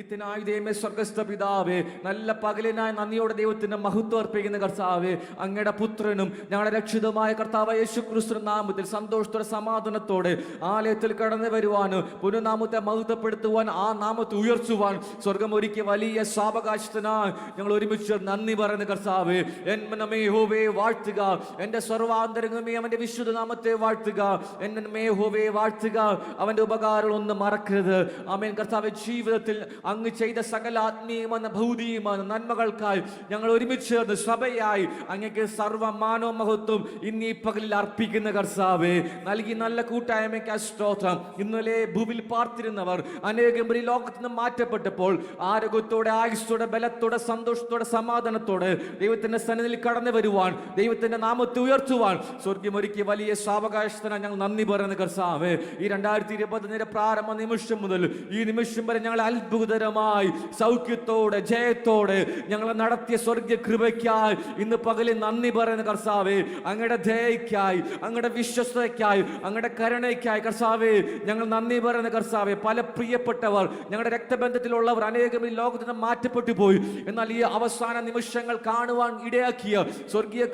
നിത്യനായ ദൈവമേ, സ്വർഗസ്ഥ പിതാവേ, നല്ല പകലിനായി നന്ദിയോടെ ദൈവത്തിന്റെ മഹത്വം അർപ്പിക്കുന്ന കർത്താവേ, അങ്ങയുടെ പുത്രനും ഞങ്ങളുടെ രക്ഷിതമായ കർത്താവ് യേശു ക്രിസ്തു നാമത്തിൽ സന്തോഷത്തോടെ സമാധാനത്തോടെ ആലയത്തിൽ കടന്നു വരുവാനും പുനഃനാമത്തെ മഹത്വപ്പെടുത്തുവാൻ, ആ നാമത്തെ ഉയർത്തുവാൻ സ്വർഗം ഒരുക്കിയ വലിയ സാവകാശത്തിനായി ഞങ്ങൾ ഒരുമിച്ച് നന്ദി പറയുന്ന കർത്താവേ, എൻമനമേ യഹോവയെ വാഴ്ത്തുക, എന്റെ സർവാന്തരംഗമേ അവന്റെ വിശുദ്ധ നാമത്തെ വാഴ്ത്തുക, എന്നമേ യഹോവയെ വാഴ്ത്തുക, അവന്റെ ഉപകാരങ്ങളൊന്നും മറക്കരുത്. ആമേൻ. കർത്താവേ, ജീവിതത്തിൽ അങ്ങ് ചെയ്ത സകല ആത്മീയമെന്ന ഭൗതികമായ നന്മകൾക്കായി ഞങ്ങൾ ഒരുമിച്ച് സഭയായി അങ്ങക്ക് സർവ്വമാനോ മഹത്വം ഇന്നീ പകലിൽ അർപ്പിക്കുന്ന കർത്താവേ, നൽകി നല്ല കൂട്ടായ്മയ്ക്ക് സ്തോത്രം. ഇന്നലെ ഭൂമിയിൽ പാർത്തിരുന്നവർ അനേകം ഈ ലോകത്ത് നിന്ന് മാറ്റപ്പെട്ടപ്പോൾ ആരോഗ്യത്തോടെ, ആയുസ്സോടെ, ബലത്തോടെ, സന്തോഷത്തോടെ, സമാധാനത്തോടെ ദൈവത്തിന്റെ സന്നിധിയിൽ കടന്നു വരുവാൻ, ദൈവത്തിന്റെ നാമത്തെ ഉയർത്തുവാൻ സ്വർഗ്ഗമൊരുക്കിയ വലിയ സാവകാശത്തിനായി ഞങ്ങൾ നന്ദി പറയുന്ന കർത്താവേ, ഈ 2020 പ്രാരംഭ നിമിഷം മുതൽ ഈ നിമിഷം വരെ ഞങ്ങൾ അത്ഭുതകരമായി സൗഖ്യത്തോടെ, ജയത്തോടെ ഞങ്ങളെ നടത്തിയ സ്വർഗീയ കൃപയ്ക്കായി ഇന്ന് പകലിൽ നന്ദി പറയുന്ന കർത്താവേ, അങ്ങയുടെ ദയയ്ക്കായി, അങ്ങയുടെ വിശ്വസ്തയ്ക്കായി, അങ്ങയുടെ കരുണയ്ക്കായി കർത്താവേ ഞങ്ങൾ നന്ദി പറയുന്ന കർത്താവേ. പല പ്രിയപ്പെട്ടവർ, ഞങ്ങളുടെ രക്തബന്ധത്തിലുള്ളവർ അനേകം ഈ ലോകത്ത് നിന്ന് മാറ്റപ്പെട്ടു പോയി. എന്നാൽ ഈ അവസാന നിമിഷങ്ങൾ കാണുവാൻ ഇടയാക്കിയ സ്വർഗീയ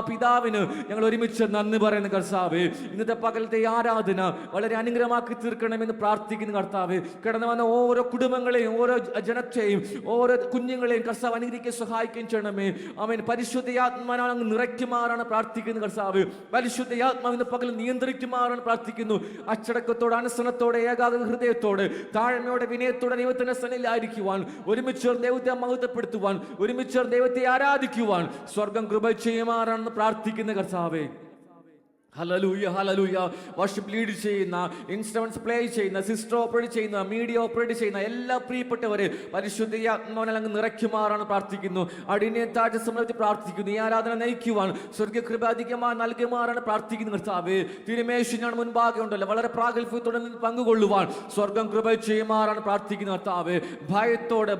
പിതാവിന് ഞങ്ങൾ ഒരുമിച്ച് നന്ദി പറയുന്ന കർത്താവേ, ഇന്നത്തെ പകലത്തെ ആരാധന വളരെ അനുഗ്രഹമാക്കി തീർക്കണമെന്ന് പ്രാർത്ഥിക്കുന്ന കർത്താവേ. കടന്നു വന്ന ഓരോ കുടുംബങ്ങളെയും, ഓരോ ജനത്തെയും, ഓരോ കുഞ്ഞുങ്ങളെയും കർത്താവ് അനുഗ്രഹിക്കാൻ സഹായിക്കുകയും ചെയ്യണമേ. ആമേൻ. പരിശുദ്ധയാത്മാവിനാൽ അങ്ങ് നിറയ്ക്കുമാറാണ് പ്രാർത്ഥിക്കുന്ന കർത്താവ്. പരിശുദ്ധയാത്മാവ് ഇന്ന് പകൽ നിയന്ത്രിക്കുമാറാണ് പ്രാർത്ഥിക്കുന്നു. അച്ചടക്കത്തോടെ, അനുസരണത്തോടെ, ഏകാഗ്ര ഹൃദയത്തോടെ, താഴ്മയോടെ, വിനയത്തോടെ ദൈവത്തിന്റെ സന്നിധിയിലായിരിക്കുവാൻ, ഒരുമിച്ച് ദൈവത്തെ മഹത്വപ്പെടുത്തുവാൻ, ഒരുമിച്ച് ദൈവത്തെ ആരാധിക്കുവാൻ സ്വർഗം കൃപ ചെയ്യുമാറാണെന്ന് പ്രാർത്ഥിക്കുന്ന കർത്താവേ. Hallelujah, hallelujah. വർഷിപ്പ് ലീഡ് ചെയ്യുന്ന, ഇൻസ്ട്രുമെന്റ്സ് പ്ലേ ചെയ്യുന്ന, സിസ്റ്റർ ഓപ്പറേറ്റ് ചെയ്യുന്ന, മീഡിയ ഓപ്പറേറ്റ് ചെയ്യുന്ന എല്ലാ പ്രിയപ്പെട്ടവരെ പരിശുദ്ധയാത്മാവിനാൽ അങ്ങ് നിറയ്ക്കുമാറാണ് പ്രാർത്ഥിക്കുന്നു. അടിയനെ താഴ്ച സംബന്ധിച്ച് പ്രാർത്ഥിക്കുന്നു. ഈ ആരാധന നയിക്കുവാൻ സ്വർഗ്ഗ കൃപ അധികമായി നൽകുമാറാണ് പ്രാർത്ഥിക്കുന്നു കർത്താവേ. തിരുമേശു ഞാൻ മുൻപാകെ ഉണ്ടല്ലോ, വളരെ പ്രാഗൽഭ്യത്തോടെ നിന്ന് പങ്കുകൊള്ളുവാൻ സ്വർഗം കൃപ ചെയ്യുമാറാണ് പ്രാർത്ഥിക്കുന്നു കർത്താവേ.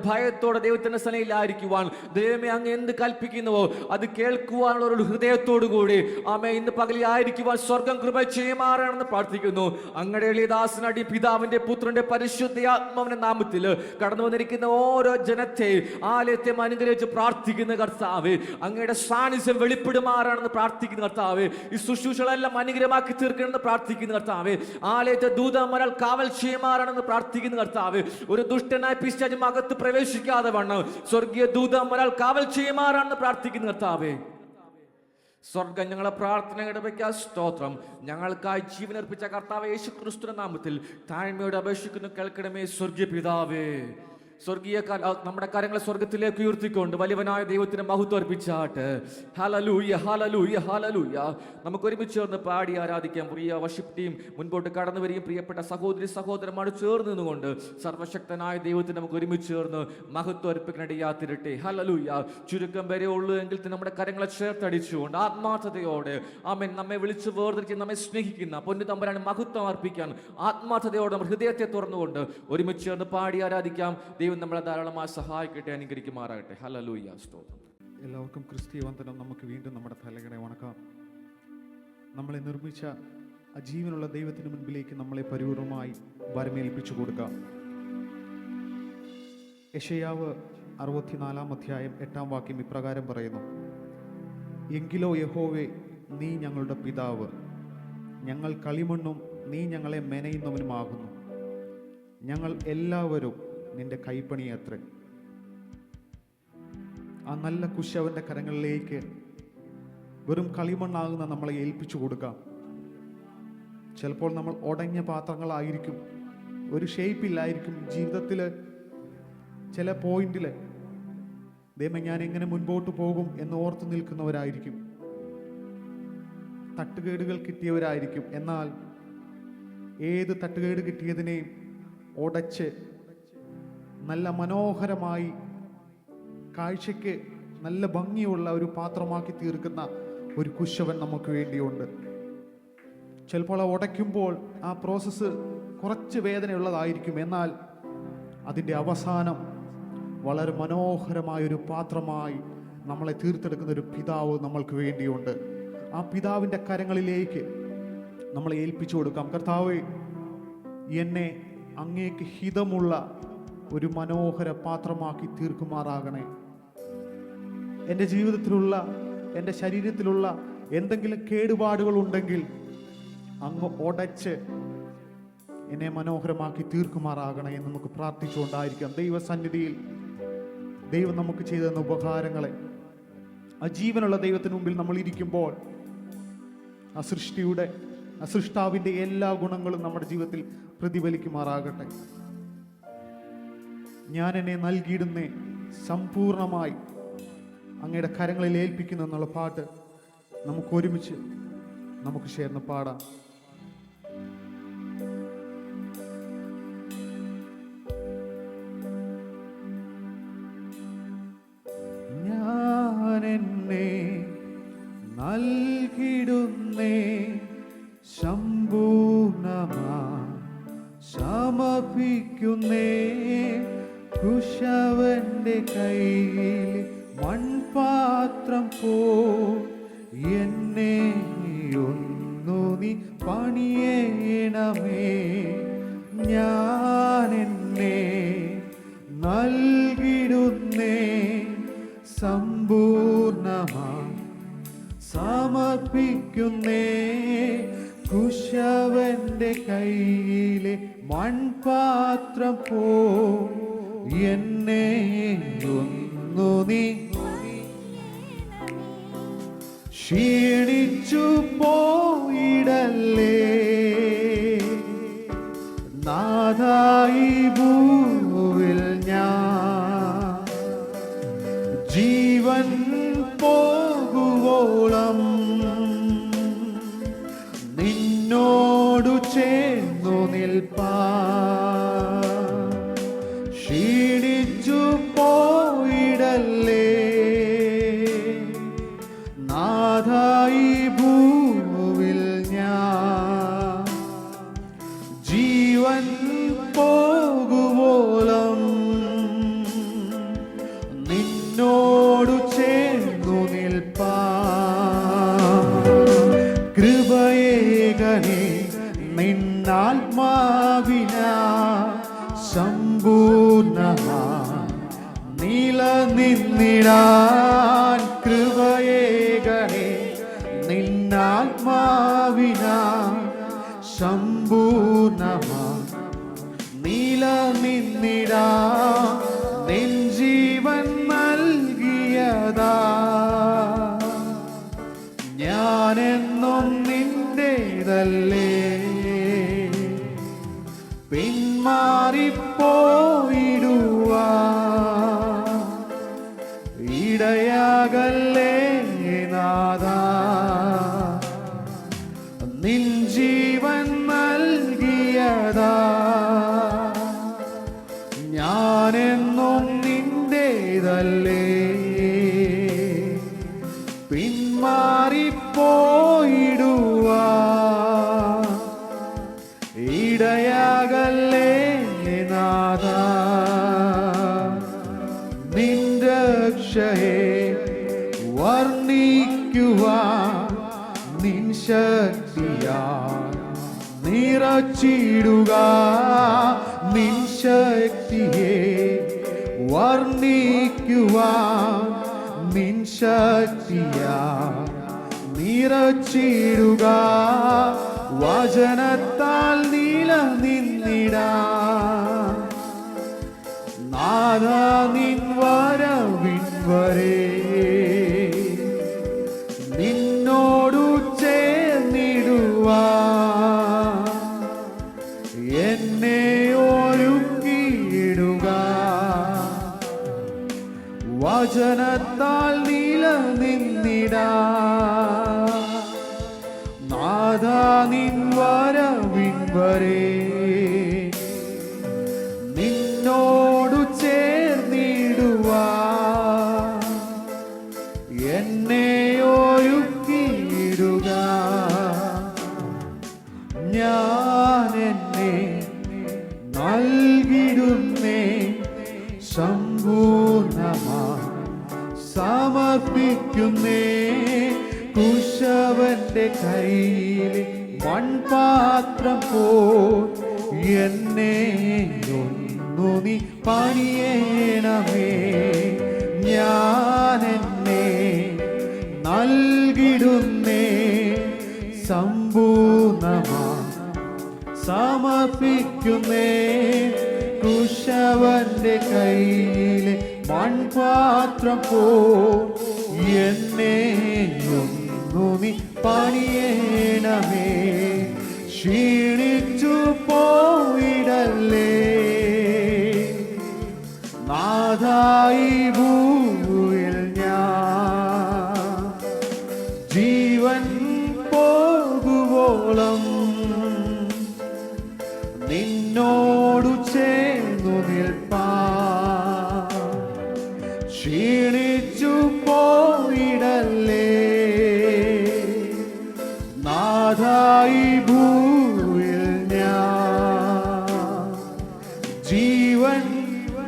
ഭയത്തോടെ ദൈവത്തിന്റെ സന്നിധിയിലായിരിക്കുവാൻ, ദൈവമേ അങ്ങ് എന്ത് കൽപ്പിക്കുന്നുവോ അത് കേൾക്കുവാനുള്ള ഒരു ഹൃദയത്തോടു കൂടി ആമേ ഇന്ന് പകലിയായിരിക്കും സ്വർഗം കൃപ ചെയ്യുമാറാണെന്ന് പ്രാർത്ഥിക്കുന്നു. അങ്ങയുടെ എളിയദാസനടി പിതാവിന്റെ പുത്രന്റെ പരിശുദ്ധയാത്മാവിന്റെ നാമത്തിൽ കടന്നു വന്നിരിക്കുന്ന ഓരോ ജനത്തെ, ആലയത്തെ അനുഗ്രഹിച്ച് പ്രാർത്ഥിക്കുന്ന കർത്താവേ, അങ്ങയുടെ സാന്നിധ്യം വെളിപ്പെടുമാറാണെന്ന് പ്രാർത്ഥിക്കുന്ന കർത്താവേ. ഈ ശുശ്രൂഷകളെല്ലാം അനുഗ്രഹമാക്കി തീർക്കണമെന്ന് പ്രാർത്ഥിക്കുന്ന കർത്താവേ. ആലയത്തെ ദൂതന്മാരാൽ കാവൽ ചെയ്യുമാറാണെന്ന് പ്രാർത്ഥിക്കുന്ന കർത്താവേ. ഒരു ദുഷ്ടനായ പിശാചും അകത്ത് പ്രവേശിക്കാതെ വണ്ണം സ്വർഗീയ ദൂതന്മാരാൽ കാവൽ ചെയ്യുമാറാണെന്ന് പ്രാർത്ഥിക്കുന്ന കർത്താവേ. സ്വർഗം ഞങ്ങളെ പ്രാർത്ഥനയുടെ വയ്ക്കാൻ സ്തോത്രം. ഞങ്ങൾക്കായി ജീവനർപ്പിച്ച കർത്താവ് യേശു ക്രിസ്തുവിന്റെ നാമത്തിൽ താഴ്മയോടെ അപേക്ഷിക്കുന്നു, കേൾക്കണമേ സ്വർഗീയ പിതാവേ. നമ്മുടെ കാര്യങ്ങളെ സ്വർഗത്തിലേക്ക് ഉയർത്തിക്കൊണ്ട് വലിയവനായ ദൈവത്തിന് മഹത്വം അർപ്പിച്ചാട്ട്. Hallelujah, hallelujah, hallelujah. നമുക്ക് ഒരുമിച്ച് ചേർന്ന് പാടി ആരാധിക്കാം. പ്രിയ വർഷിപ്പ് ടീം മുൻപോട്ട് കടന്നു വരികയും പ്രിയപ്പെട്ട സഹോദരി സഹോദരന്മാർ ചേർന്ന് നിന്നുകൊണ്ട് സർവശക്തനായ ദൈവത്തിന് നമുക്ക് ഒരുമിച്ച് ചേർന്ന് മഹത്വം അർപ്പിക്കാനിടയാത്തിരട്ടെ. ഹല്ലേലൂയ. ചുരുക്കം വരെ ഉള്ളൂ എങ്കിൽ നമ്മുടെ കരങ്ങളെ ചേർത്തടിച്ചുകൊണ്ട് ആത്മാർത്ഥതയോടെ ആമേൻ നമ്മെ വിളിച്ച് വേർതിരിച്ച് നമ്മെ സ്നേഹിക്കുന്ന പൊന്നു തമ്പുരാന് മഹത്വം അർപ്പിക്കാൻ ആത്മാർത്ഥതയോടെ നമ്മുടെ ഹൃദയത്തെ തുറന്നുകൊണ്ട് ഒരുമിച്ച് ചേർന്ന് പാടി ആരാധിക്കാം. ദൈവം നമ്മളെ ധാരാളമായി സഹായിക്കട്ടെ, അനുഗ്രഹിക്കുമാറാകട്ടെ. ഹല്ലേലൂയ, സ്തോത്രം. എല്ലാവർക്കും ക്രിസ്തീയ വന്ദനം. നമുക്ക് വീണ്ടും നമ്മുടെ തലകളെ വണക്കാം. നമ്മളെ നിർമ്മിച്ച ആ ജീവനുള്ള ദൈവത്തിന് മുൻപിലേക്ക് നമ്മളെ പരിപൂർണമായി വരമേൽപ്പിച്ചു കൊടുക്കാം. യെശയ്യാവ് 64 അധ്യായം 8 വാക്യം ഇപ്രകാരം പറയുന്നു: എങ്കിലോ യഹോവേ, നീ ഞങ്ങളുടെ പിതാവ്, ഞങ്ങൾ കളിമണ്ണും നീ ഞങ്ങളെ മെനയുന്നവനുമാകുന്നു. ഞങ്ങൾ എല്ലാവരും നിന്റെ കൈപ്പണിയത്രേ. ആ നല്ല കുശവന്റെ കരങ്ങളിലേക്ക് വെറും കളിമണ്ണാകുന്ന നമ്മളെ ഏൽപ്പിച്ചു കൊടുക്കാം. ചിലപ്പോൾ നമ്മൾ ഉടഞ്ഞ പാത്രങ്ങളായിരിക്കും, ഒരു ഷേപ്പില്ലായിരിക്കും. ജീവിതത്തിൽ ചില പോയിന്റിൽ ദൈവമേ ഞാൻ എങ്ങനെ മുൻപോട്ട് പോകും എന്ന് ഓർത്തു നിൽക്കുന്നവരായിരിക്കും. തട്ടുകേടുകൾ കിട്ടിയവരായിരിക്കും. എന്നാൽ ഏത് തട്ടുകേട് കിട്ടിയതിനെയും ഉടച്ച് നല്ല മനോഹരമായി കാഴ്ചയ്ക്ക് നല്ല ഭംഗിയുള്ള ഒരു പാത്രമാക്കി തീർക്കുന്ന ഒരു കുശവൻ നമുക്ക് വേണ്ടിയുണ്ട്. ചിലപ്പോൾ ഉടയ്ക്കുമ്പോൾ ആ പ്രോസസ്സ് കുറച്ച് വേദനയുള്ളതായിരിക്കും. എന്നാൽ അതിൻ്റെ അവസാനം വളരെ മനോഹരമായൊരു പാത്രമായി നമ്മളെ തീർത്തെടുക്കുന്ന ഒരു പിതാവ് നമ്മൾക്ക് വേണ്ടിയുണ്ട്. ആ പിതാവിൻ്റെ കരങ്ങളിലേക്ക് നമ്മളെ ഏൽപ്പിച്ചു കൊടുക്കാം. കർത്താവേ, എന്നെ അങ്ങേക്ക് ഹിതമുള്ള ഒരു മനോഹര പാത്രമാക്കി തീർക്കുമാറാകണേ. എൻ്റെ ജീവിതത്തിലുള്ള, എൻ്റെ ശരീരത്തിലുള്ള എന്തെങ്കിലും കേടുപാടുകൾ ഉണ്ടെങ്കിൽ അങ്ങ് ഉടച്ച് എന്നെ മനോഹരമാക്കി തീർക്കുമാറാകണേ എന്ന് നമുക്ക് പ്രാർത്ഥിച്ചുകൊണ്ടായിരിക്കാം ദൈവസന്നിധിയിൽ. ദൈവം നമുക്ക് ചെയ്തു തന്ന ഉപകാരങ്ങളെ, ആ ജീവനുള്ള ദൈവത്തിന് മുമ്പിൽ നമ്മൾ ഇരിക്കുമ്പോൾ ആ സൃഷ്ടാവിൻ്റെ എല്ലാ ഗുണങ്ങളും നമ്മുടെ ജീവിതത്തിൽ പ്രതിഫലിക്കുമാറാകട്ടെ. ഞാൻ എന്നെ നൽകിയിടുന്നേ സമ്പൂർണമായി അങ്ങയുടെ കരങ്ങളിൽ ഏൽപ്പിക്കുന്നു എന്നുള്ള പാട്ട് നമുക്ക് ഒരുമിച്ച് നമുക്ക് ചേർന്ന് പാടാം. ഞാൻ എന്നെ നൽകിടുന്നേ സമ്പൂർണമായി സമർപ്പിക്കുന്നേ, കുശവന്റെ കയ്യിൽ മൺപാത്രം പോ എന്നെ ഒന്നു നീ പണിയേണമേ. ഞാൻ എന്നെ നൽകിടുന്നേ സമ്പൂർണമായി സമർപ്പിക്കുന്നേ, കുശവന്റെ കയ്യിലെ മൺപാത്രം പോ എന്നെ ഒന്നു നീ. ക്ഷീണിച്ചു പോയിടല്ലേ നാഥായി ഭൂവിൽ ഞാൻ, ജീവൻ പോകുവോളം നിന്നോടു ചേർന്നു നിൽപ്പാൻ. ക്ഷീണിച്ചു പോയിടല്ലേ നാഥായി ഭൂവിൽ ഞാൻ, ജീവൻ പോകുവോളം നിന്നോടു ചേർന്നു നിൽപ്പാൻ. കൃപയേകനേ നിന്നാത്മാവിനാ സമ്പൂർണമായി നിലനിന്നിടാൻ. കൃപയേകനേ നിന്നാത്മാവിനാ സമ്പൂർണമായി നിലനിന്നിടാൻ. നിൻ ജീവൻ നൽകിയതാ ഞാനെന്നും നിന്റേതല്ലേ, പിന്മാറിപ്പോയിടുവാ ഇടയാകല്ലേ നാഥാ. നിൻ ജീവൻ നൽകിയതാ ഞാനെന്നും നിന്റേതല്ലേ, പിന്മാറിപ്പോയിടുവാ ഇടയാകല്ലേ നാഥാ. നിൻ രക്ഷയെ വർണ്ണിക്കുവാൻ നിൻ ശക്തിയാൽ നിറച്ചിടുക. നിൻ ശക്തിയെ വർണ്ണിക്കുവാൻ നിൻ ശക്തിയാൽ നിറച്ചിടുക. വചനത്താൽ നിലനിന്നിടാൻ നാഥാ നിൻ വരവിൻ വരെ നിന്നോടു ചേർന്നിടുവാൻ എന്നെ ഒരുക്കിയിടുക. വചനത്താൽ നിലനിന്നിടാൻ നാഥാ നിൻ വരവിൻ വരെ നിന്നോടു ചേർന്നിടുവാൻ എന്നെ ഒരുക്കിയിടുക. ഞാൻ എന്നെ നൽകിടുന്നേ സമ്പൂർണമായി സമർപ്പിക്കുന്നേ, കുശവന്റെ കയ്യിലെ മൺപാത്രം പോ എന്നെ ഒന്നു നീ പണിയേണമേ. ഞാൻ എന്നെ നൽകിടുന്നേ, സമ്പൂർണമാ സമർപ്പിക്കുന്നേ. കുശവന്റെ കയ്യിലെ മൺപാത്രം പോ എന്നെ ഒന്നു നീ പണിയേണമേ. ക്ഷീണിച്ചു പോയിടല്ലേ നാഥായി ഭൂമിയിൽ ഞാൻ ജീവൻ പോകുവോളം നിന്നോടു ചേർന്നു നിൽപ്പാൻ. ക്ഷീണിച്ചു പോയിടല്ലേ നാഥായി ഭൂമിയിൽ ഞാൻ ജീവൻ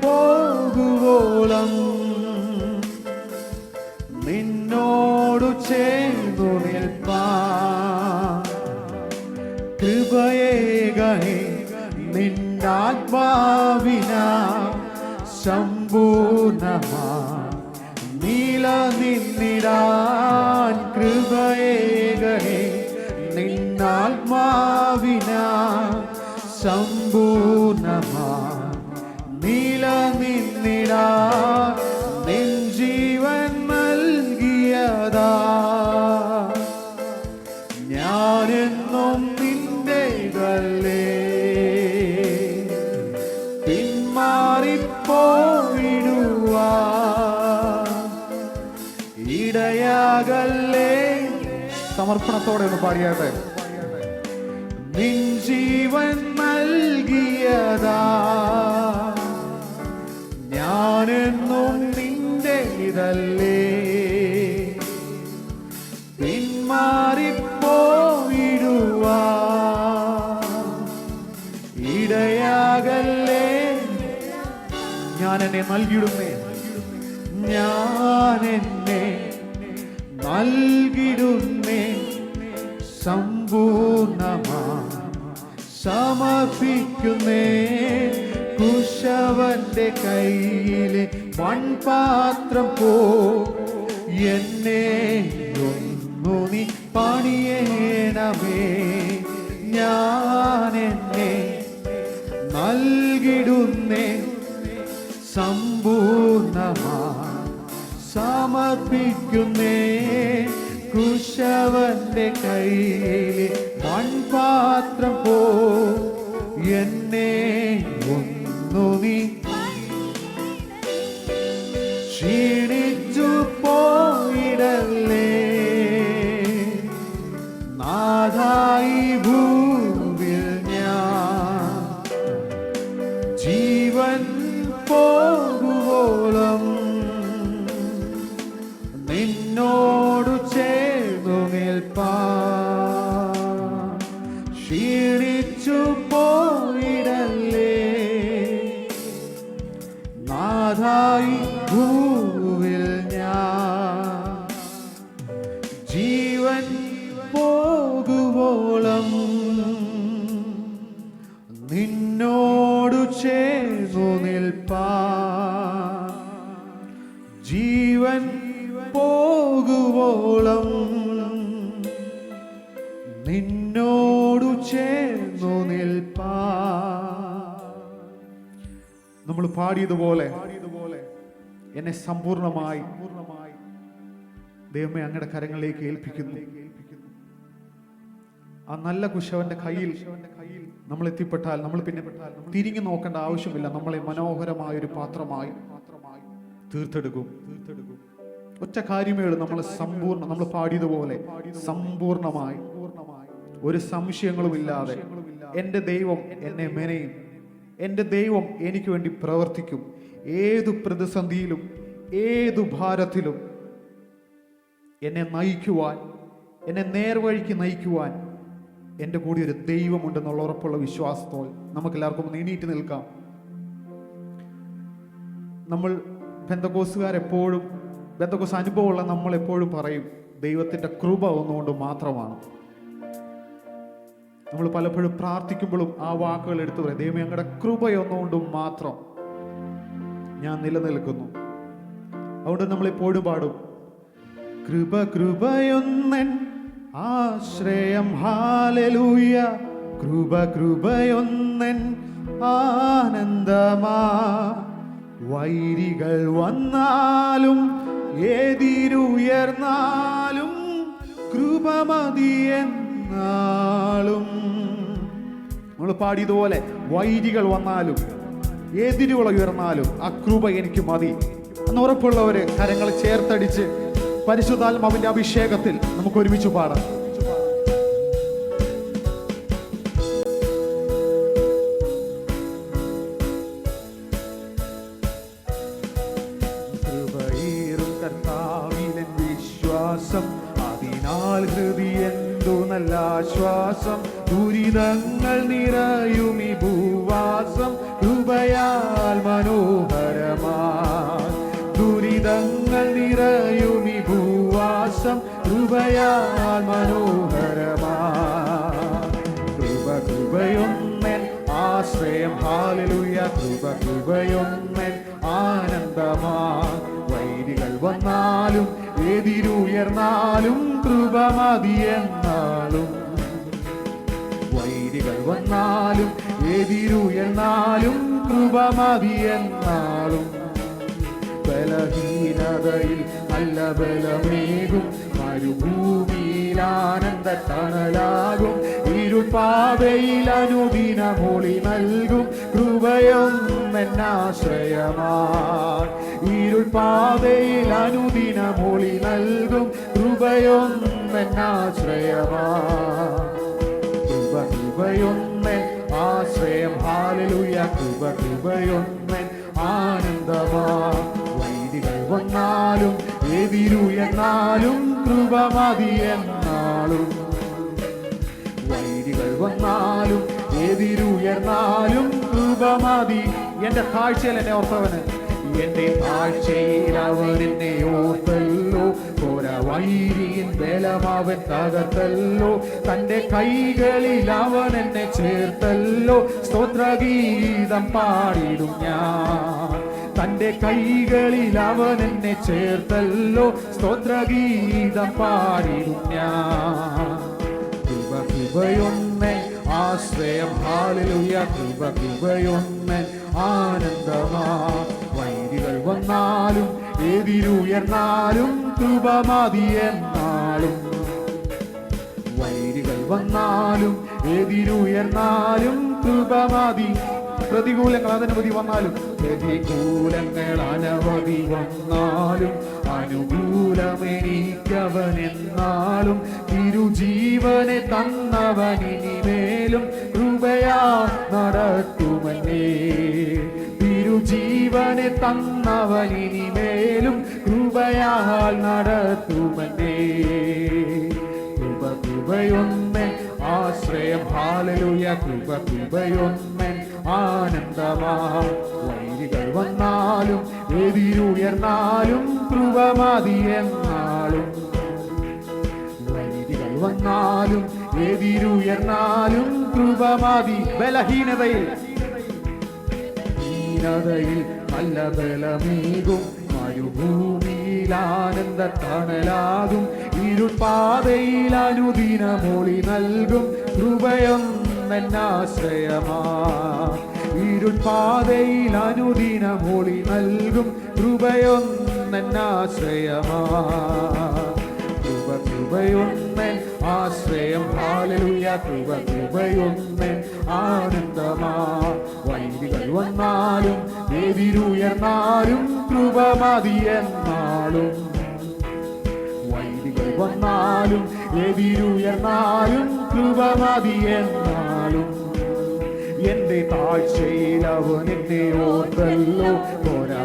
പോകുവോളം നിന്നോടു ചേർന്നു നിൽപ്പാൻ. കൃപയേകണേ നിന്നാത്മാവിനാ സമ്പൂർണമാ നിലനിന്നിടാൻ. കൃപയേകണേ നിന്നാത്മാവിനാ സമ്പൂർണമാ നിലനിന്നിടാൻ. നിൻ ജീവൻ നൽകിയതാ ഞാനെന്നും നിന്റേതല്ലേ. പിന്മാറിപ്പോയിടുവാ ഇടയാകല്ലേ. സമർപ്പണത്തോടെ ഒന്ന് പാടിയാട്ടെ. നിൻ ജീവൻ നൽകിയതാ ഞാനെന്നും നിന്റെ ഇതല്ലേ. പിന്മാറിപ്പോയിടുവാ ഇടയാകല്ലേ. ഞാൻ എന്നെ നൽകിയിടുന്നേ, ഞാൻ എന്നെ നൽകിടുന്നേ, സമ്പൂർണമാ സമർപ്പിക്കുന്നേ. കുശവന്റെ കയ്യിലെ മൺപാത്രം പോ എന്നെ ഒന്നു നീ പണിയേണമേ. ഞാൻ എന്നെ നൽകിടുന്നേ, സമ്പൂർണമാ സമർപ്പിക്കുന്നേ. കുശവന്റെ കയ്യിലെ മൺപാത്രം പോ എന്നെ ഒന്നു നീ. ക്ഷീണിച്ചു പോയിടല്ലേ നാഥായി ഭൂമിയിൽ ഞാൻ ജീവൻ പോകുവോളം നിന്നോടു ചേർന്നു നിൽപ്പാൻ. ക്ഷീണിച്ചു പോയിടല്ലേ നാഥായി ഭൂമിയിൽ ഞാൻ ജീവൻ പോകുവോളം നിന്നോടു ചേർന്നു നിൽപ്പാൻ. ജീവൻ പോകുവോളം നിന്നോടു ചേർന്നു നിൽപ്പാൻ. നമ്മൾ പാടിയതുപോലെ എന്നെ സമ്പൂർണമായി ദൈവമേ അങ്ങയുടെ കരങ്ങളിലേക്ക് ഏൽപ്പിക്കുന്നു. ആ നല്ല കുശവന്റെ കയ്യിൽ നമ്മൾ എത്തിപ്പെട്ടാൽ നമ്മൾ പിന്നെ തിരിഞ്ഞു നോക്കേണ്ട ആവശ്യമില്ല. നമ്മളെ മനോഹരമായ ഒരു പാത്രമായി തീർത്തെടുക്കും. ഒറ്റ കാര്യമേ ഉള്ളൂ, നമ്മൾ സമ്പൂർണ്ണ, നമ്മൾ പാടിയതുപോലെ സമ്പൂർണമായി ഒരു സംശയങ്ങളും ഇല്ലാതെ എൻ്റെ ദൈവം എന്നെ മെനയും, എൻ്റെ ദൈവം എനിക്ക് വേണ്ടി പ്രവർത്തിക്കും. ഏതു പ്രതിസന്ധിയിലും ഏതു ഭാരത്തിലും എന്നെ നയിക്കുവാൻ, എന്നെ നേർവഴിക്ക് നയിക്കുവാൻ എൻ്റെ കൂടെ ഒരു ദൈവമുണ്ടെന്നുള്ള ഉറപ്പുള്ള വിശ്വാസത്തോടെ നമുക്കെല്ലാവർക്കും ഒന്ന് എണീറ്റ് നിൽക്കാം. നമ്മൾ പെന്തക്കോസ്തുകാരെപ്പോഴും, പെന്തക്കോസ് അനുഭവമുള്ള നമ്മളെപ്പോഴും പറയും ദൈവത്തിൻ്റെ കൃപ ഒന്നുകൊണ്ട് മാത്രമാണ്. നമ്മൾ പലപ്പോഴും പ്രാർത്ഥിക്കുമ്പോഴും ആ വാക്കുകൾ എടുത്തു പറയും, ദൈവമേ അങ്ങയുടെ കൃപയൊന്നുകൊണ്ടും മാത്രം ഞാൻ നിലനിൽക്കുന്നു. അതുകൊണ്ട് നമ്മളെപ്പോഴും പാടും, കൃപ കൃപയൊന്നൻ ആശ്രയം, ഹാലലൂയ, കൃപ കൃപയൊന്നൻ ആനന്ദമാ, വൈരികൾ വന്നാലും എതിരുയർന്നാലും കൃപ മതിയെന്നാളും. നമ്മൾ പാടിയതുപോലെ വൈരികൾ വന്നാലും എതിരുകൾ ഉയർന്നാലും ആ കൃപ എനിക്ക് മതി എന്ന് ഉറപ്പുള്ളവര് കരങ്ങൾ ചേർത്തടിച്ച് പരിശുദ്ധാത്മാവിന്റെ അഭിഷേകത്തിൽ നമുക്ക് ഒരുമിച്ച് പാടാം. കൃപയേറും കർത്താവിലെ വിശ്വാസം, അതിനാൽ ഹൃദയെന്തു നല്ല ആശ്വാസം, ദുരിതങ്ങൾ നിറയും ഈ ഭൂവാസം കൃപയാൽ മനോഹരമാ, ദുരിതങ്ങൾ നിറയും ഈ ഭൂവാസം കൃപയാൽ മനോഹരമാ, കൃപ കൃപയൊന്നൻ ആശ്രയം, ഹാലലൂയ, കൃപ കൃപയൊന്നൻ ആനന്ദമാ, വൈരികൾ വന്നാലും എതിരുയർന്നാലും കൃപ മതിയെന്നാളും, വൈരികൾ വന്നാലും എതിരുയർന്നാലും കൃപ മതിയെന്നാളും, ബലഹീനതയിൽ നല്ല ബലമേകും, മരുഭൂമിയിൽ ആനന്ദ തണലാകും, ഇരുപാതയിൽ അനുദിനമൊളി നൽകും കൃപയൊന്നെന്നാശ്രയമാ, ഇരുൾപാതയിൽ അനുദിനമൊളി നൽകും കൃപയൊന്നെന്നാശ്രയമാ, കൃപ കൃപയൊന്നൻ ആശ്രയം, ഹാലലൂയ, കൃപ കൃപയൊന്നൻ ആനന്ദമാ, വൈരികൾ വന്നാലും എതിരുയർന്നാലും കൃപ മതിയെന്നാളും, വൈരികൾ വന്നാലും എതിരുയർന്നാലും കൃപ മതി. എന്റെ താഴ്ചയിൽ എന്നെ ഓർത്തവന്, എന്റെ താഴ്ചയിൽ അവൻ എന്നെ ഓർത്തല്ലോ, വൈരിயின் ബലം അവൻ തകർത്തല്ലോ, തന്റെ കൈകളിൽ അവൻ എന്നെ ചേർത്തല്ലോ, സ്തോത്രഗീതം പാടിടും ഞാൻ, തന്റെ കൈകളിൽ അവൻ എന്നെ ചേർത്തല്ലോ, സ്തോത്രഗീതം പാടിടും ഞാൻ, കൃപ കൃപയൊന്നൻ ആശ്രയം, ഹാലലൂയ, കൃപ കൃപയൊന്നൻ ആനന്ദമാ, വൈരികൾ വന്നാലും എതിരുയർന്നാലും കൃപ മതിയെന്നാളും, വൈരികൾ വന്നാലും എതിരുയർന്നാലും കൃപ മതി. പ്രതികൂലങ്ങൾ അനവധി വന്നാലും, പ്രതികൂലങ്ങൾ അനവധി വന്നാലും അനുകൂലമെനിക്കവനെന്നാലും, തിരുജീവനെ തന്നവനിനിമേലും കൃപയാ നടത്തുമെന്നേ, തിരുജീവനെ തന്നവനിനിമേലും കൃപയാൽ നടത്തുമെന്നേ, കൃപ കൃപയൊന്നൻ ആശ്രയം, ഹാലലൂയ, കൃപ കൃപയൊന്നൻ ആനന്ദമാ, വൈരികൾ വന്നാലും എതിരുയർന്നാലും കൃപ മതിയെന്നാളും, വൈരികൾ വന്നാലും എതിരുയർന്നാലും കൃപ മതി. ബലഹീനതയിൽ നല്ല ബലമേകും, മരുഭൂമിയിൽ ആനന്ദ തണലാകും, ഇരുൾപാതയിൽ അനുദിനമൊളി നൽകും കൃപയൊന്നെന്നാശ്രയമാ, ഇരുൾപാതയിൽ അനുദിനമൊളി നൽകും കൃപയൊന്നെന്നാശ്രയമാ, കൃപ കൃപയൊന്നൻ ആശ്രയം, ഹാലലൂയ, കൃപ കൃപയൊന്നൻ ആനന്ദമാ, വൈരികൾ വന്നാലും എതിരുയർന്നാലും കൃപ മതിയെന്നാളും, വൈരികൾ വന്നാലും എതിരുയർന്നാലും കൃപ മതിയെന്നാളും, എന്റെ താഴ്ചയിൽ അവൻ എന്നെ ഓർത്തല്ലോ,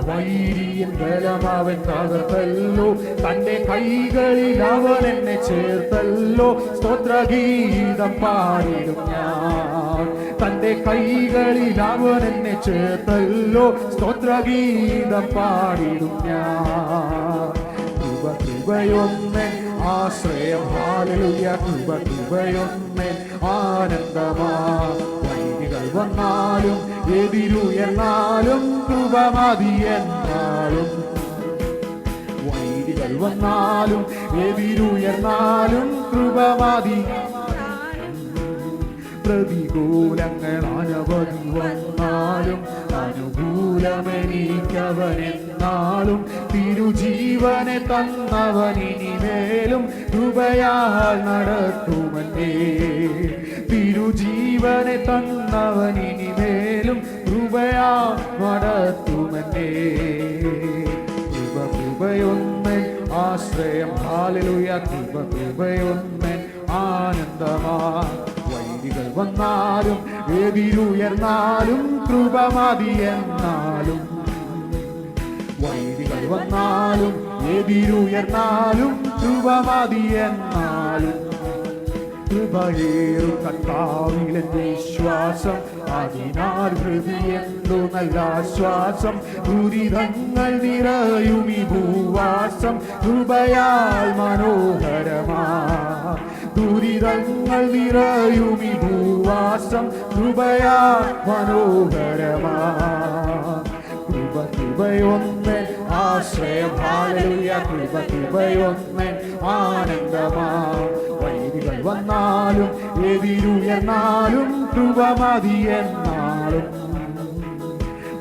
വൈരിயின் ബലം അവൻ തകർത്തല്ലോ, തന്റെ കൈകളിൽ അവൻ എന്നെ ചേർത്തല്ലോ, സ്തോത്രഗീതം പാടിടും ഞാൻ, തന്റെ കൈകളിൽ അവൻ എന്നെ ചേർത്തല്ലോ, സ്തോത്രഗീതം പാടിടും ഞാൻ, കൃപ കൃപയൊന്നൻ ആശ്രയം, ഹാലലൂയ, കൃപ കൃപയൊന്നൻ ആനന്ദ ആനന്ദമാ. വൈരികൾ വന്നാലും എതിരുയർന്നാലും കൃപ മതി എന്നാലും. വൈരികൾ വന്നാലും എതിരുയർന്നാലും കൃപ മതി. പ്രതികൂലങ്ങൾ അനവധി വന്നാലും അനുകൂലമെനിക്കവനെന്നാളും. തിരുജീവനെ തന്നവനിനിമേലും കൃപയാൽ നടത്തുമെന്നേ. തിരുജീവനെ തന്നവനിനിമേലും കൃപയാൽ നടത്തുമെന്നേ. കൃപയൊന്നൻ ആശ്രയം. ഹല്ലേലൂയ. കൃപയൊന്നൻ ആനന്ദമാ. വൈരികൾ വന്നാലും എതിരുയർന്നാലും കൃപ മതി എന്നാലും. വൈരികൾ വന്നാലും എതിരുയർന്നാലും കൃപ മതി എന്നാലും. കൃപയേറും കർത്താവിലെ വിശ്വാസം. അതിനാൽ ഹൃദയന്തോ നല്ല ആശ്വാസം. ദുരിതങ്ങൾ നിറയും ഈ ഭൂവാസം കൃപയാൽ മനോഹരമാ. ദുരിതങ്ങൾ നിറയും ഈ ഭൂവാസം കൃപയാൽ മനോഹരമാ. കൃപയൊന്നൻ ആശ്രയം. ഹല്ലേലൂയ. കൃപയൊന്നൻ ആനന്ദമാ. വൈരികൾ വന്നാലും എതിരുയർന്നാലും കൃപ മതി എന്നാലും.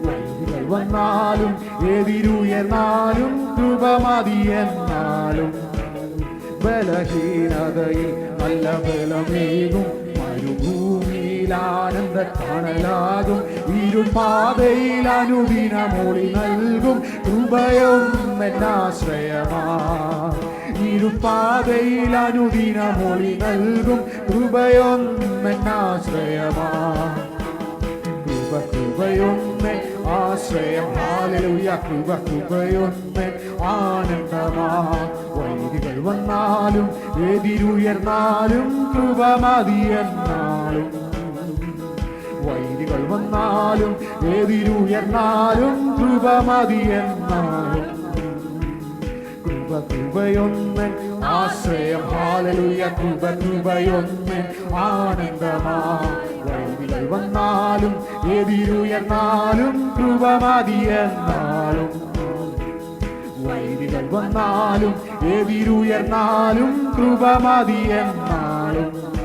വൈരികൾ വന്നാലും എതിരുയർന്നാലും കൃപ മതി എന്നാലും. ബലഹീനതയിൽ നല്ല ബലമേകും. മരുഭൂമിയിൽ ആനന്ദ തണലാകും. ഇരുപാതയിൽ അനുദിനമൊളി നൽകും. കൃപയൊന്നെന്നാശ്രയമാ. ഇരുപാതയിൽ അനുദിനമൊളി നൽകും. കൃപയൊന്നെന്നാശ്രയമാ. കൃപയൊന്നൻ ആശ്രയം. ഹല്ലേലൂയ. കൃപയൊന്നൻ ആനന്ദമാ. വൈരികൾ വന്നാലും എതിരുയർന്നാലും കൃപ മതി എന്നാലും. വൈരികൾ വന്നാലും എതിരുയർന്നാലും കൃപ മതി എന്നാലും. കൃപയൊന്നൻ ആശ്രയം. ഹല്ലേലൂയ. കൃപയൊന്നൻ ആനന്ദമാ. വൈരികൾ വന്നാലും എതിരുയർന്നാലും കൃപ മതി എന്നാലും. വൈരികൾ വന്നാലും എതിരുയർന്നാലും കൃപ മതി എന്നാലും.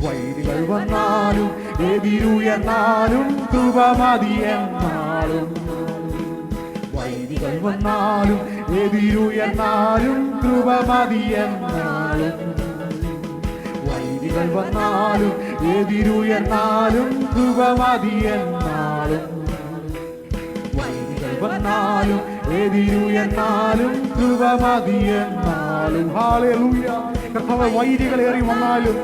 വൈരികൾ വന്നാലും എതിരുയർന്നാലും കൃപ മതി എന്നാലും. വൈരികൾ വന്നാലും എതിരുയർന്നാലും കൃപ മതി എന്നാലും. വൈരികൾ വന്നാലും എതിരുയർന്നാലും കൃപ മതി എന്നാലും. വൈരികൾ വന്നാലും എതിരുയർന്നാലും കൃപ മതി എന്നാലും. ഹല്ലേലൂയ. കർത്താവേ, വൈരികളേറി വന്നാലും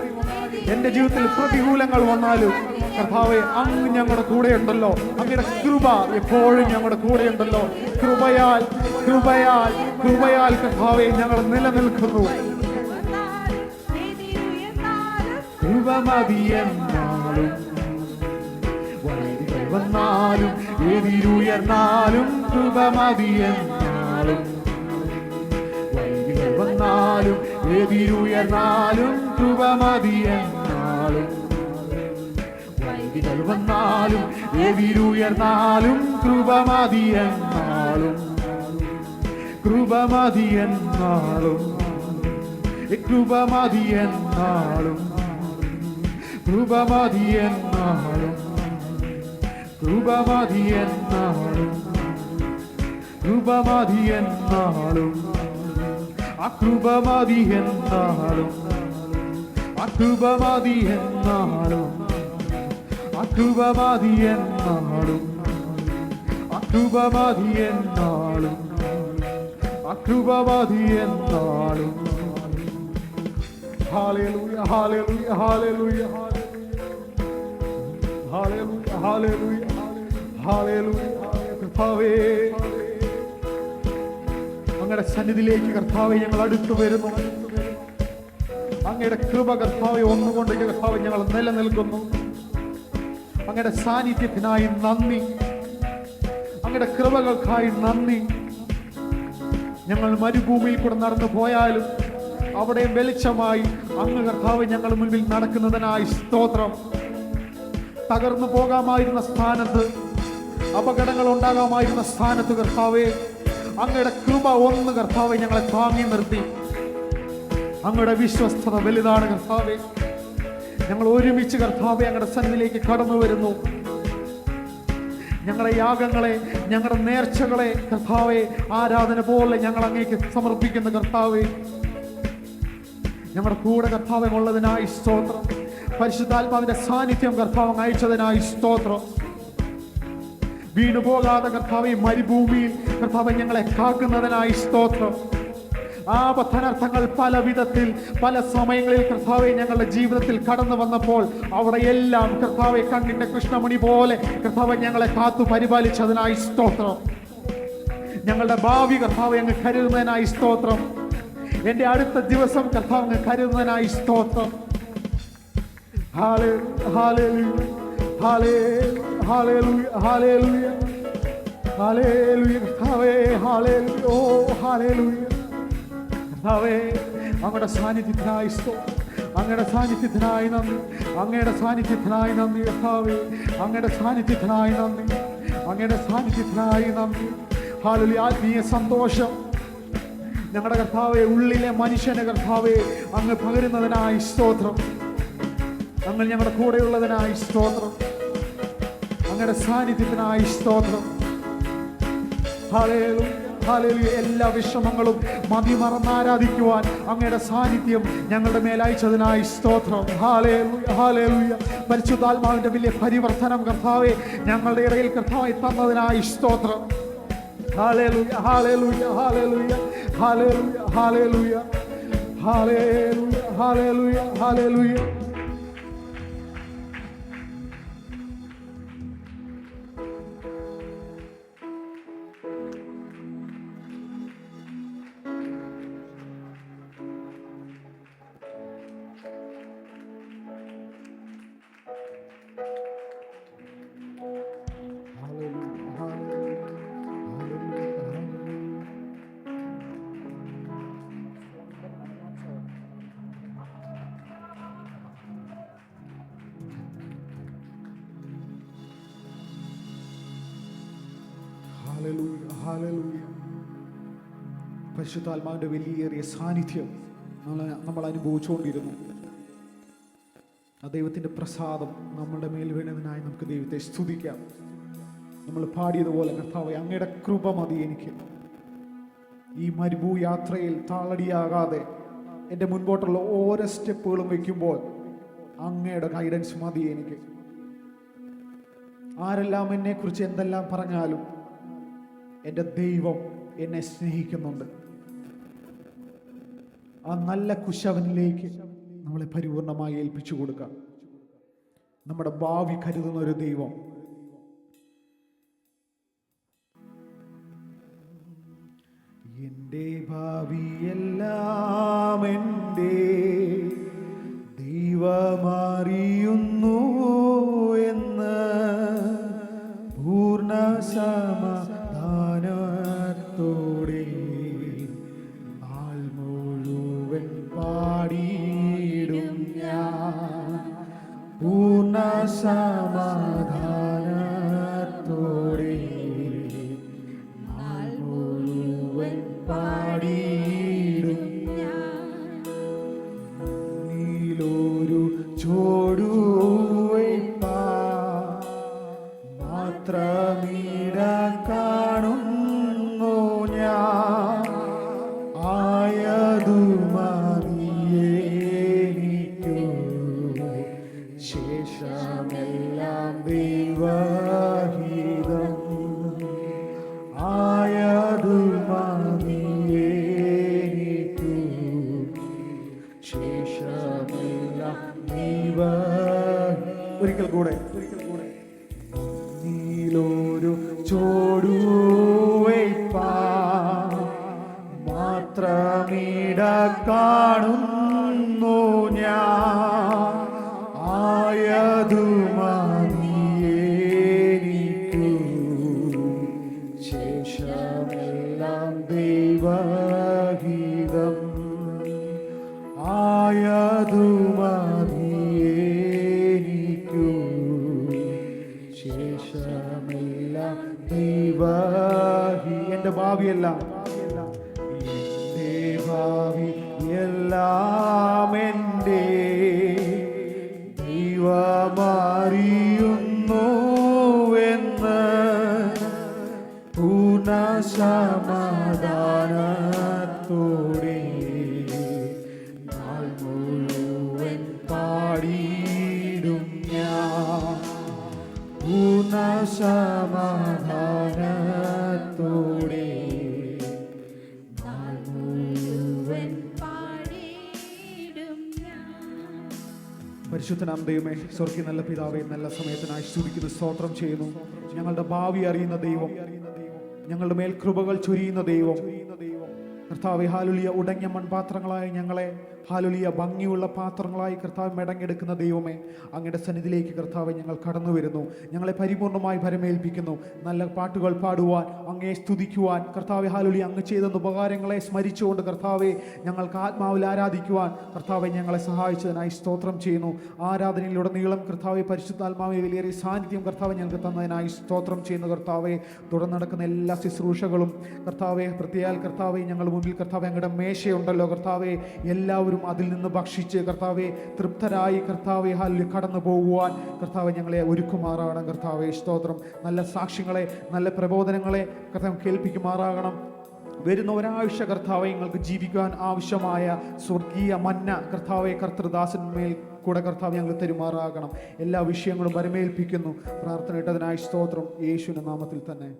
എൻ്റെ ജീവിതത്തിൽ പ്രതികൂലങ്ങൾ വന്നാലും കർത്താവേ, അങ്ങ് ഞങ്ങളുടെ കൂടെ ഉണ്ടല്ലോ. അങ്ങയുടെ കൃപ എപ്പോഴും ഞങ്ങളുടെ കൂടെ ഉണ്ടല്ലോ. കൃപയാൽ കൃപയാൽ കൃപയാൽ കർത്താവേ ഞങ്ങൾ നിലനിൽക്കുന്നു. കൃപ മതി എന്നാലും. വൈരികൾ വന്നാലും എതിരുയർന്നാലും കൃപ മതി എന്നാലും. വൈരികൾ വന്നാലും എതിരുയർന്നാലും കൃപ മതി എന്നാലും. വൈരികൾ വന്നാലും എതിരുയർന്നാലും കൃപ മതി എന്നാലും. കൃപ മതി എന്നാലും. കൃപ മതി എന്നാലും. കൃപ മതി എന്നാലും. കൃപ മതി എന്നാലും. കൃപ മതി എന്നാലും. കൃപ മതി എന്നാലും. കൃപ മതി എന്നാലും. കൃപ മതി എന്നാലും. കൃപ മതി എന്നാലും. കൃപ മതി എന്നാലും. Hallelujah. Hallelujah. Hallelujah. Hallelujah. Hallelujah. Hallelujah. കർത്താവേ, അങ്ങയുടെ സന്നിധിയിലേക്ക് കർത്താവേ ഞങ്ങൾ അടുത്തു വരുന്നു. അങ്ങയുടെ കൃപ കർത്താവെ ഒന്നുകൊണ്ട് കർത്താവെ ഞങ്ങൾ നിലനിൽക്കുന്നു. അങ്ങയുടെ സാന്നിധ്യത്തിനായി നന്ദി. അങ്ങയുടെ കൃപകൾക്കായി നന്ദി. ഞങ്ങൾ മരുഭൂമിയിൽ കൂടെ നടന്നു പോയാലും അവിടെയും വെളിച്ചമായി അങ്ങ് കർത്താവ് ഞങ്ങൾ മുൻപിൽ നടക്കുന്നതിനായി സ്തോത്രം. തകർന്നു പോകാമായിരുന്ന സ്ഥാനത്ത്, അപകടങ്ങൾ ഉണ്ടാകാമായിരുന്ന സ്ഥാനത്ത് കർത്താവേ, അങ്ങയുടെ കൃപ ഒന്ന് കർത്താവെ ഞങ്ങളെ താങ്ങി നിർത്തി. അങ്ങയുടെ വിശ്വസ്തത വലുതാണ് കർത്താവെ. ഞങ്ങൾ ഒരുമിച്ച് കർത്താവെ അങ്ങയുടെ സന്നിധിയിലേക്ക് കടന്നു വരുന്നു. ഞങ്ങളുടെ യാഗങ്ങളെ, ഞങ്ങളുടെ നേർച്ചകളെ കർത്താവെ ആരാധന പോലെ ഞങ്ങൾ അങ്ങേക്ക് സമർപ്പിക്കുന്ന കർത്താവെ, ഞങ്ങളുടെ കൂടെ കർത്താവെ ഉള്ളതിനായി സ്തോത്രം. പരിശുദ്ധാത്മാവിന്റെ സാന്നിധ്യം കർത്താവ് അയച്ചതിനായി സ്തോത്രം. വീണുപോകാതെ കർത്താവെ മരുഭൂമിയിൽ കർത്താവ് ഞങ്ങളെ കാക്കുന്നതിനായി സ്തോത്രം. ആപത്തനർത്ഥങ്ങൾ പല വിധത്തിൽ പല സമയങ്ങളിൽ കർത്താവെ ഞങ്ങളുടെ ജീവിതത്തിൽ കടന്നു വന്നപ്പോൾ അവിടെയെല്ലാം കർത്താവെ കണ്ണിന്റെ കൃഷ്ണമണി പോലെ കർത്താവെ ഞങ്ങളെ കാത്തു പരിപാലിച്ചതിനായി സ്തോത്രം. ഞങ്ങളുടെ ഭാവി കർത്താവെ അങ്ങ് കരുതുന്നതിനായി സ്തോത്രം. എൻ്റെ അടുത്ത ദിവസം കർത്താവ് അങ്ങ് കരുതുന്നതിനായി സ്തോത്രം. ഹല്ലേലൂയ, ഹല്ലേലൂയ, ഹല്ലേലൂയ, ഹല്ലേലൂയ കർത്താവേ, ഹല്ലേലൂയ, ഓ ഹല്ലേലൂയ കർത്താവേ. അങ്ങയുടെ സാന്നിധ്യത്തിനായി സ്തോത്രം. അങ്ങയുടെ സാന്നിധ്യത്തിനായി നന്ദി. അങ്ങയുടെ സാന്നിധ്യത്തിനായി നന്ദി കർത്താവേ. അങ്ങയുടെ സാന്നിധ്യത്തിനായി നന്ദി. അങ്ങയുടെ സാന്നിധ്യത്തിനായി നന്ദി. ഹല്ലേലൂയ. ആത്മീയ സന്തോഷം ഞങ്ങളുടെ കർത്താവേ ഉള്ളിലെ മനുഷ്യനെ കർത്താവേ അങ്ങ് പകരുന്നതിനായി സ്തോത്രം. അങ്ങ് ഞങ്ങളുടെ കൂടെയുള്ളതിനായി സ്തോത്രം. അങ്ങയുടെ സാന്നിധ്യത്തിനായി സ്തോത്രം. Hallelujah, hallelujah. എല്ലാ വിഷമങ്ങളും മതിമറന്ന് ആരാധിക്കുവാൻ അങ്ങയുടെ സാന്നിധ്യം ഞങ്ങളുടെ മേൽ അയച്ചതിനായി സ്തോത്രം. Hallelujah, hallelujah. പരിശുദ്ധാത്മാവിന്റെ വലിയ പരിവർത്തനം കർത്താവേ ഞങ്ങളുടെ ഇടയിൽ കർത്താവേ തന്നതിനായി സ്തോത്രം. Hallelujah, hallelujah, hallelujah, hallelujah, hallelujah, hallelujah, hallelujah, hallelujah. പരിശുദ്ധാത്മാവിന്റെ വലിയേറിയ സാന്നിധ്യം നമ്മൾ അനുഭവിച്ചുകൊണ്ടിരുന്നു. ആ ദൈവത്തിന്റെ പ്രസാദം നമ്മുടെ മേൽ വീണതിനായി നമുക്ക് ദൈവത്തെ സ്തുതിക്കാം. നമ്മൾ പാടിയതുപോലെ കർത്താവേ അങ്ങയുടെ കൃപ മതി എനിക്ക്. ഈ മരുഭൂ യാത്രയിൽ താളടിയാകാതെ എൻ്റെ മുൻപോട്ടുള്ള ഓരോ സ്റ്റെപ്പുകളും വയ്ക്കുമ്പോൾ അങ്ങയുടെ ഗൈഡൻസ് മതി എനിക്ക്. ആരെല്ലാം എന്നെക്കുറിച്ച് എന്തെല്ലാം പറഞ്ഞാലും എൻ്റെ ദൈവം എന്നെ സ്നേഹിക്കുന്നുണ്ട്. ആ നല്ല കുശവനിലേക്ക് നമ്മളെ പരിപൂർണമായി ഏൽപ്പിച്ചു കൊടുക്കാം. നമ്മുടെ ഭാവി കരുതുന്ന ഒരു ദൈവം. എൻ്റെ ഭാവിയെല്ലാം എൻ്റെ ദൈവമറിയുന്നു എന്ന് പൂർണ്ണ സമാധാനത്തോടെ നാൾ മുഴുവൻ പാടിയിടും ഞാൻ. പൂർണ്ണ സമാധാനത്തോടെ നാൾ മുഴുവൻ പാടിയിടും നീലൊരു ചോടുവയ്പാ മാത്രമിട കാണുന്നു ഞാൻ. ആയതു മതിയേനിക്കു ശേഷമെല്ലാം ദൈവഹിതം. ആയതു മതിയേനിക്കു ശേഷമെല്ലാം ദൈവ. ഒരിക്കൽ കൂടെ നീലൊരു ചോടുവയ്പാ മാത്രമിട കാണുന്നു ഞാൻ. ആയതു മതിയേനിക്കു ശേഷമെല്ലാം ദൈവഹിതം. എൻ്റെ ഭാവിയെല്ലാം എൻ്റെ ഭാവി എല്ലാം എൻ്റെ ദൈവമറിയുന്നുവെന്ന് പൂർണ്ണ സമാധാനത്തോടെ നാൾ മുഴുവൻ പാടിയിടും ഞാൻ. പൂർണ്ണ സമാധാനത്തോടെ നാൾ മുഴുവൻ പാടിയിടും ഞാൻ. പരിശുദ്ധനാം ദൈവമേ, സ്വർഗീയ നല്ല പിതാവേ, നല്ല സമയത്തിനായി സ്തുതിക്കുന്നു, സ്തോത്രം ചെയ്യുന്നു. ഞങ്ങളുടെ ഭാവി അറിയുന്ന ദൈവം, ഞങ്ങളുടെ മേൽ കൃപകൾ ചൊരിയുന്ന ദൈവം കർത്താവേ, ഹാലുലിയ ഉടങ്ങിയ മൺപാത്രങ്ങളായി ഞങ്ങളെ ഹാലുലിയ ഭംഗിയുള്ള പാത്രങ്ങളായി കർത്താവ് മെടങ്ങെടുക്കുന്ന ദൈവമേ, അങ്ങയുടെ സന്നിധിയിലേക്ക് കർത്താവെ ഞങ്ങൾ കടന്നു വരുന്നു. ഞങ്ങളെ പരിപൂർണമായി ഭരമേൽപ്പിക്കുന്നു. നല്ല പാട്ടുകൾ പാടുവാൻ, അങ്ങയെ സ്തുതിക്കുവാൻ, കർത്താവെ ഹാലുലിയ അങ്ങ് ചെയ്ത ഉപകാരങ്ങളെ സ്മരിച്ചുകൊണ്ട് കർത്താവെ ഞങ്ങൾക്ക് ആത്മാവിൽ ആരാധിക്കുവാൻ കർത്താവെ ഞങ്ങളെ സഹായിച്ചതിനായി സ്തോത്രം ചെയ്യുന്നു. ആരാധനയിലുടനീളം കർത്താവെ പരിശുദ്ധാത്മാവെ വലിയേറിയ സാന്നിധ്യം കർത്താവെ ഞങ്ങൾക്ക് തന്നതിനായി സ്തോത്രം ചെയ്യുന്നു. കർത്താവെ തുടർന്ന് നടക്കുന്ന എല്ലാ ശുശ്രൂഷകളും കർത്താവെ പ്രത്യേക കർത്താവെ ഞങ്ങളുടെ മുമ്പിൽ കർത്താവെ അങ്ങയുടെ മേശയുണ്ടല്ലോ കർത്താവെ, എല്ലാവരും അതിൽ നിന്ന് ഭക്ഷിച്ച് കർത്താവെ തൃപ്തരായി കർത്താവെ ഹാലിൽ കടന്നു പോകുവാൻ കർത്താവെ ഞങ്ങളെ ഒരുക്കുമാറാകണം. കർത്താവെ സ്തോത്രം. നല്ല സാക്ഷ്യങ്ങളെ, നല്ല പ്രബോധനങ്ങളെ കർത്താവ് കേൾപ്പിക്കുമാറാകണം. വരുന്ന ഒരാഴ്ച കർത്താവെ ഞങ്ങൾക്ക് ജീവിക്കാൻ ആവശ്യമായ സ്വർഗീയ മന്ന കർത്താവെ കർത്തൃദാസന്മേൽ കൂടെ കർത്താവ് ഞങ്ങൾ തരുമാറാകണം. എല്ലാ വിഷയങ്ങളും വരമേൽപ്പിക്കുന്നു. പ്രാർത്ഥന ഇട്ടതിനായി സ്തോത്രം, യേശുവിന്റെ നാമത്തിൽ തന്നെ.